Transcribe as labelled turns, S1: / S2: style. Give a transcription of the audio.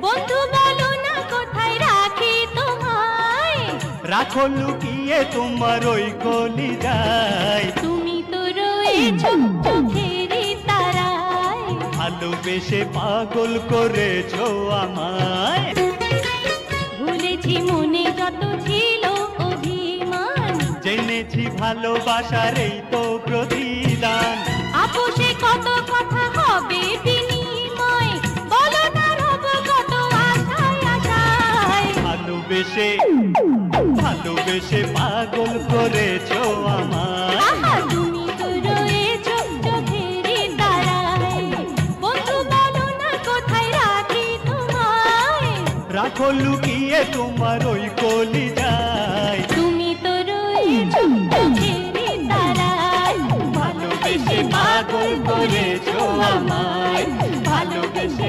S1: বন্ধু বলো না কোথায় রাখি তোমায়,
S2: রাখো লুকিয়ে তোমার ওই কলিজায়।
S1: তুমি তো রয়েছো চোখেরই তারায়,
S2: ভালোবেসে পাগল করেছো আমায়।
S1: ভুলেছি মনে যত ছিল অভিমান,
S2: জেনেছি ভালোবাসার এই তো প্রতিদান।
S1: আপোষে কত কথা হবে বিনিময়, বলো না রব কত আশায় আশায়।
S2: ভালোবেসে ভালোবেসে পাগল করেছো আমায়।
S1: আহা তুমি তো রয়েছো চোখেরই তারায়, বন্ধু বলো না কোথায় রাখি তোমায়,
S2: রাখো লুকিয়ে তোমার ওই কলিজায়।
S1: তুমি তো রয়েছো চোখেরই তারায়,
S2: ভালোবেসে পাগল করেছো আমায়। ভালোবেসে